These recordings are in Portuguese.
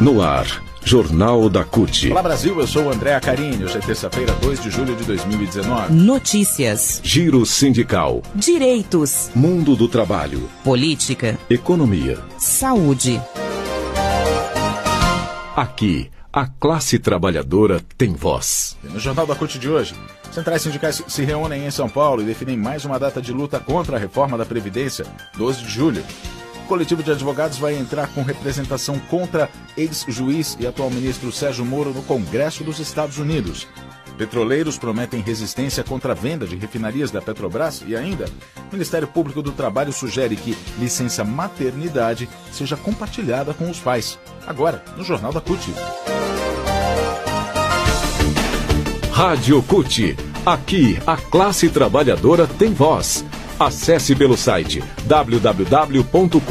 No ar, Jornal da CUT. Olá Brasil, eu sou o André Acarini. Hoje é terça-feira, 2 de julho de 2019. Notícias. Giro sindical. Direitos. Mundo do trabalho. Política. Economia. Saúde. Aqui, a classe trabalhadora tem voz. No Jornal da CUT de hoje, centrais sindicais se reúnem em São Paulo e definem mais uma data de luta contra a reforma da Previdência, 12 de julho. O coletivo de advogados vai entrar com representação contra ex-juiz e atual ministro Sérgio Moro no Congresso dos Estados Unidos. Petroleiros prometem resistência contra a venda de refinarias da Petrobras e ainda, o Ministério Público do Trabalho sugere que licença maternidade seja compartilhada com os pais. Agora, no Jornal da CUT. Rádio CUT. Aqui, a classe trabalhadora tem voz. Acesse pelo site www.cut.org.br.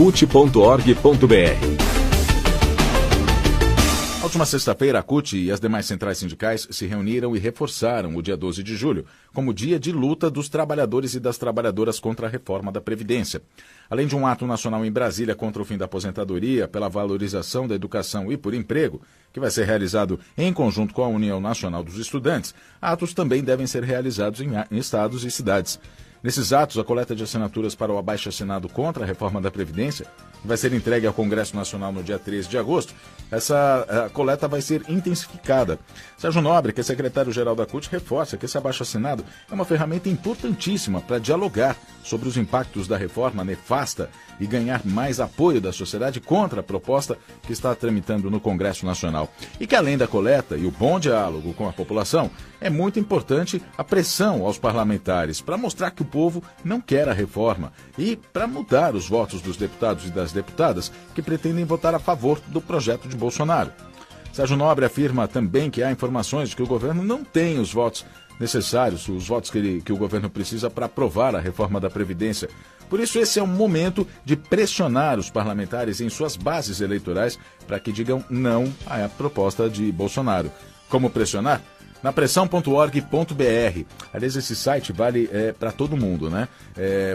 Na última sexta-feira, a CUT e as demais centrais sindicais se reuniram e reforçaram o dia 12 de julho como dia de luta dos trabalhadores e das trabalhadoras contra a reforma da Previdência. Além de um ato nacional em Brasília contra o fim da aposentadoria, pela valorização da educação e por emprego, que vai ser realizado em conjunto com a União Nacional dos Estudantes, atos também devem ser realizados em estados e cidades. Nesses atos, a coleta de assinaturas para o abaixo-assinado contra a reforma da Previdência vai ser entregue ao Congresso Nacional no dia 13 de agosto. Essa coleta vai ser intensificada. Sérgio Nobre, que é secretário-geral da CUT, reforça que esse abaixo-assinado é uma ferramenta importantíssima para dialogar sobre os impactos da reforma nefasta e ganhar mais apoio da sociedade contra a proposta que está tramitando no Congresso Nacional. E que além da coleta e o bom diálogo com a população, é muito importante a pressão aos parlamentares para mostrar que o povo não quer a reforma e para mudar os votos dos deputados e das deputadas que pretendem votar a favor do projeto de Bolsonaro. Sérgio Nobre afirma também que há informações de que o governo não tem os votos necessários, os votos que o governo precisa para aprovar a reforma da Previdência. Por isso, esse é o momento de pressionar os parlamentares em suas bases eleitorais para que digam não à proposta de Bolsonaro. Como pressionar? Na pressão.org.br. Aliás, esse site vale para todo mundo, né?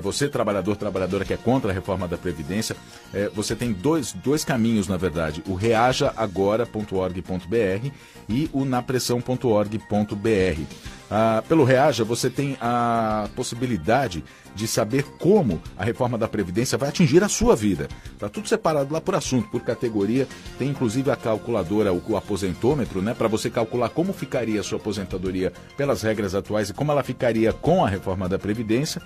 Você, trabalhador, trabalhadora que é contra a reforma da Previdência, você tem dois caminhos, na verdade. O reajaagora.org.br e o napressão.org.br. Pelo Reaja, você tem a possibilidade de saber como a reforma da Previdência vai atingir a sua vida. Está tudo separado lá por assunto, por categoria. Tem inclusive a calculadora, o aposentômetro, né, para você calcular como ficaria a sua aposentadoria pelas regras atuais e como ela ficaria com a reforma da Previdência.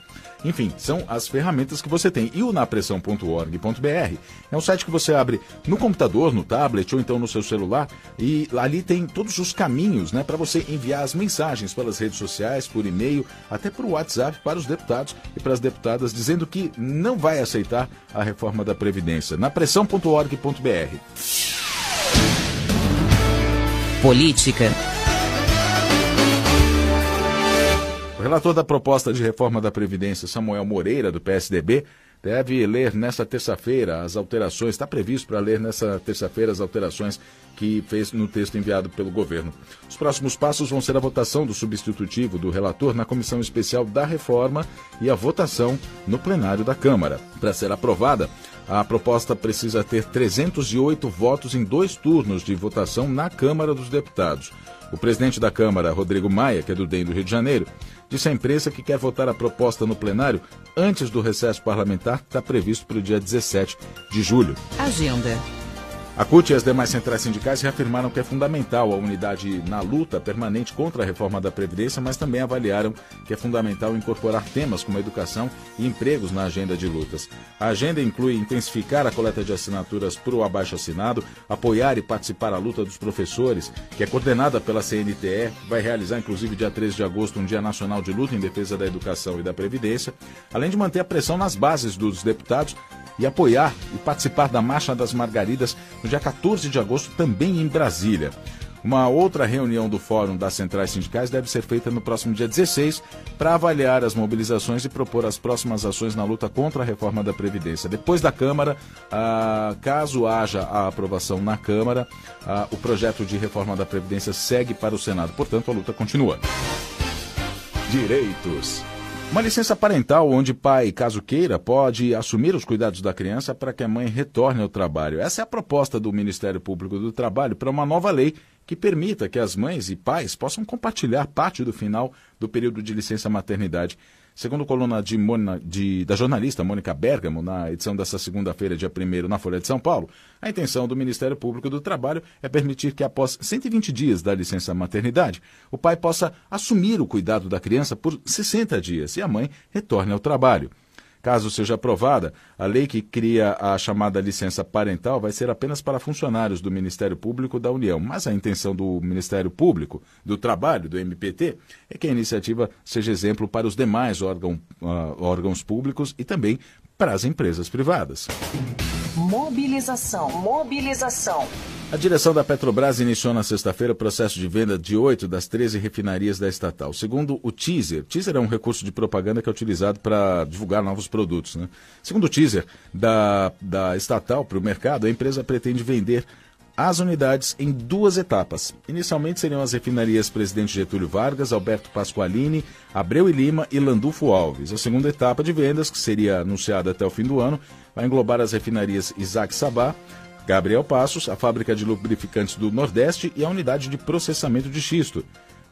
Enfim, são as ferramentas que você tem. E o napressão.org.br é um site que você abre no computador, no tablet ou então no seu celular e ali tem todos os caminhos, né, para você enviar as mensagens pelas redes sociais, por e-mail, até por WhatsApp para os deputados e para as deputadas, dizendo que não vai aceitar a reforma da Previdência. Napressão.org.br. Política. O relator da proposta de reforma da Previdência, Samuel Moreira, do PSDB, deve ler nesta terça-feira as alterações, está previsto para ler nesta terça-feira as alterações que fez no texto enviado pelo governo. Os próximos passos vão ser a votação do substitutivo do relator na Comissão Especial da Reforma e a votação no plenário da Câmara. Para ser aprovada, a proposta precisa ter 308 votos em 2 turnos de votação na Câmara dos Deputados. O presidente da Câmara, Rodrigo Maia, que é do DEM do Rio de Janeiro, disse à imprensa que quer votar a proposta no plenário antes do recesso parlamentar, que está previsto para o dia 17 de julho. Agenda. A CUT e as demais centrais sindicais reafirmaram que é fundamental a unidade na luta permanente contra a reforma da Previdência, mas também avaliaram que é fundamental incorporar temas como educação e empregos na agenda de lutas. A agenda inclui intensificar a coleta de assinaturas para o abaixo-assinado, apoiar e participar a luta dos professores, que é coordenada pela CNTE, vai realizar inclusive dia 13 de agosto um Dia Nacional de Luta em Defesa da Educação e da Previdência, além de manter a pressão nas bases dos deputados e apoiar e participar da Marcha das Margaridas no dia 14 de agosto, também em Brasília. Uma outra reunião do Fórum das Centrais Sindicais deve ser feita no próximo dia 16 para avaliar as mobilizações e propor as próximas ações na luta contra a reforma da Previdência. Depois da Câmara, caso haja a aprovação na Câmara, o projeto de reforma da Previdência segue para o Senado. Portanto, a luta continua. Direitos. Uma licença parental onde pai, caso queira, pode assumir os cuidados da criança para que a mãe retorne ao trabalho. Essa é a proposta do Ministério Público do Trabalho para uma nova lei que permita que as mães e pais possam compartilhar parte do final do período de licença maternidade. Segundo a coluna da jornalista Mônica Bergamo, na edição desta segunda-feira, dia 1º, na Folha de São Paulo, a intenção do Ministério Público do Trabalho é permitir que, após 120 dias da licença maternidade, o pai possa assumir o cuidado da criança por 60 dias e a mãe retorne ao trabalho. Caso seja aprovada, a lei que cria a chamada licença parental vai ser apenas para funcionários do Ministério Público da União. Mas a intenção do Ministério Público do Trabalho, do MPT, é que a iniciativa seja exemplo para os demais órgãos públicos e também para as empresas privadas. Mobilização. A direção da Petrobras iniciou na sexta-feira o processo de venda de 8 das 13 refinarias da estatal. Segundo o teaser é um recurso de propaganda que é utilizado para divulgar novos produtos, né? Segundo o teaser da estatal para o mercado, a empresa pretende vender as unidades em 2 etapas. Inicialmente seriam as refinarias Presidente Getúlio Vargas, Alberto Pasqualini, Abreu e Lima e Landulfo Alves. A segunda etapa de vendas, que seria anunciada até o fim do ano, vai englobar as refinarias Isaac Sabá, Gabriel Passos, a fábrica de lubrificantes do Nordeste e a unidade de processamento de xisto.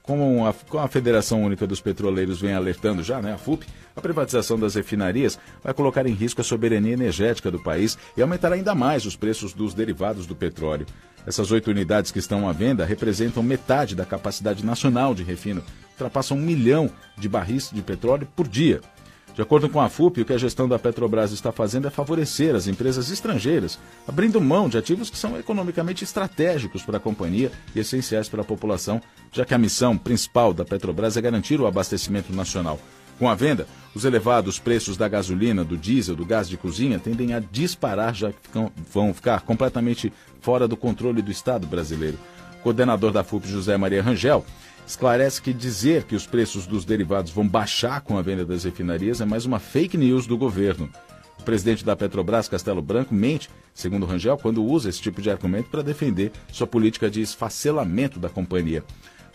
Como a Federação Única dos Petroleiros vem alertando já, a FUP, a privatização das refinarias vai colocar em risco a soberania energética do país e aumentar ainda mais os preços dos derivados do petróleo. Essas 8 unidades que estão à venda representam metade da capacidade nacional de refino, ultrapassam 1 milhão de barris de petróleo por dia. De acordo com a FUP, o que a gestão da Petrobras está fazendo é favorecer as empresas estrangeiras, abrindo mão de ativos que são economicamente estratégicos para a companhia e essenciais para a população, já que a missão principal da Petrobras é garantir o abastecimento nacional. Com a venda, os elevados preços da gasolina, do diesel, do gás de cozinha tendem a disparar, já que vão ficar completamente fora do controle do Estado brasileiro. O coordenador da FUP, José Maria Rangel, esclarece que dizer que os preços dos derivados vão baixar com a venda das refinarias é mais uma fake news do governo. O presidente da Petrobras, Castelo Branco, mente, segundo Rangel, quando usa esse tipo de argumento para defender sua política de esfacelamento da companhia.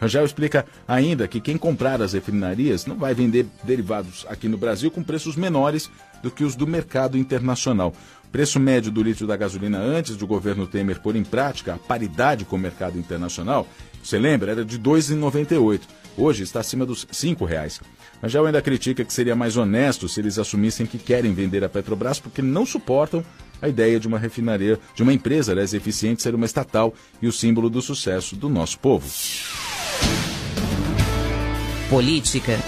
Rangel explica ainda que quem comprar as refinarias não vai vender derivados aqui no Brasil com preços menores do que os do mercado internacional. O preço médio do litro da gasolina antes do governo Temer pôr em prática a paridade com o mercado internacional, você lembra, era de R$ 2,98. Hoje está acima dos R$ 5,00. Rangel ainda critica que seria mais honesto se eles assumissem que querem vender a Petrobras porque não suportam a ideia de uma refinaria, de uma empresa eficiente ser uma estatal e o símbolo do sucesso do nosso povo. Política.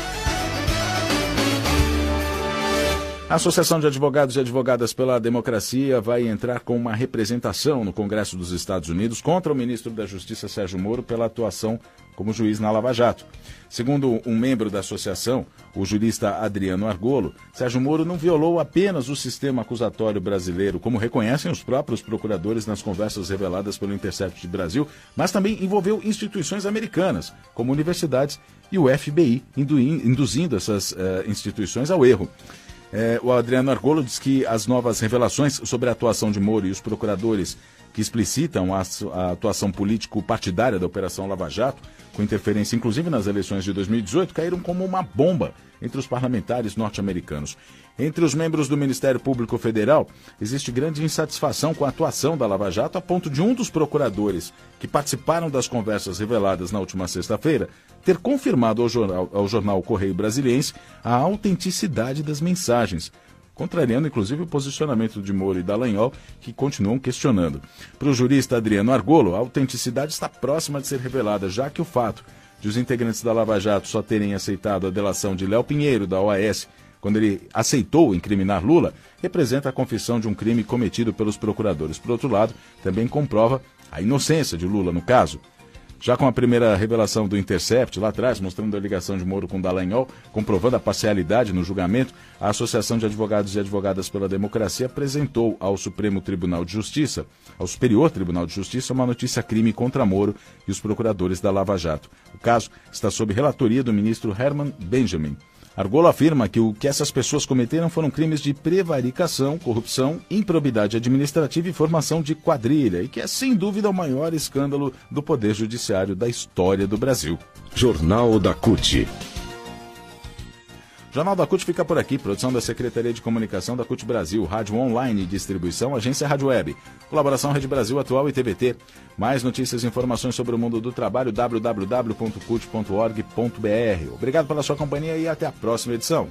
A Associação de Advogados e Advogadas pela Democracia vai entrar com uma representação no Congresso dos Estados Unidos contra o ministro da Justiça, Sérgio Moro, pela atuação como juiz na Lava Jato. Segundo um membro da associação, o jurista Adriano Argolo, Sérgio Moro não violou apenas o sistema acusatório brasileiro, como reconhecem os próprios procuradores nas conversas reveladas pelo Intercept Brasil, mas também envolveu instituições americanas, como universidades e o FBI, induzindo essas instituições ao erro. O Adriano Argolo diz que as novas revelações sobre a atuação de Moro e os procuradores que explicitam a atuação político-partidária da Operação Lava Jato, com interferência inclusive nas eleições de 2018, caíram como uma bomba entre os parlamentares norte-americanos. Entre os membros do Ministério Público Federal, existe grande insatisfação com a atuação da Lava Jato, a ponto de um dos procuradores que participaram das conversas reveladas na última sexta-feira ter confirmado ao jornal Correio Brasiliense a autenticidade das mensagens, contrariando inclusive o posicionamento de Moro e Dallagnol, que continuam questionando. Para o jurista Adriano Argolo, a autenticidade está próxima de ser revelada, já que o fato de os integrantes da Lava Jato só terem aceitado a delação de Léo Pinheiro, da OAS, quando ele aceitou incriminar Lula, representa a confissão de um crime cometido pelos procuradores. Por outro lado, também comprova a inocência de Lula no caso. Já com a primeira revelação do Intercept, lá atrás, mostrando a ligação de Moro com Dallagnol, comprovando a parcialidade no julgamento, a Associação de Advogados e Advogadas pela Democracia apresentou ao Supremo Tribunal de Justiça, ao Superior Tribunal de Justiça, uma notícia-crime contra Moro e os procuradores da Lava Jato. O caso está sob relatoria do ministro Herman Benjamin. Argolo afirma que o que essas pessoas cometeram foram crimes de prevaricação, corrupção, improbidade administrativa e formação de quadrilha, e que é sem dúvida o maior escândalo do Poder Judiciário da história do Brasil. Jornal da CUT. Jornal da CUT fica por aqui, produção da Secretaria de Comunicação da CUT Brasil, rádio online e distribuição, agência Rádio Web, colaboração Rede Brasil Atual e TVT. Mais notícias e informações sobre o mundo do trabalho, www.cut.org.br. Obrigado pela sua companhia e até a próxima edição.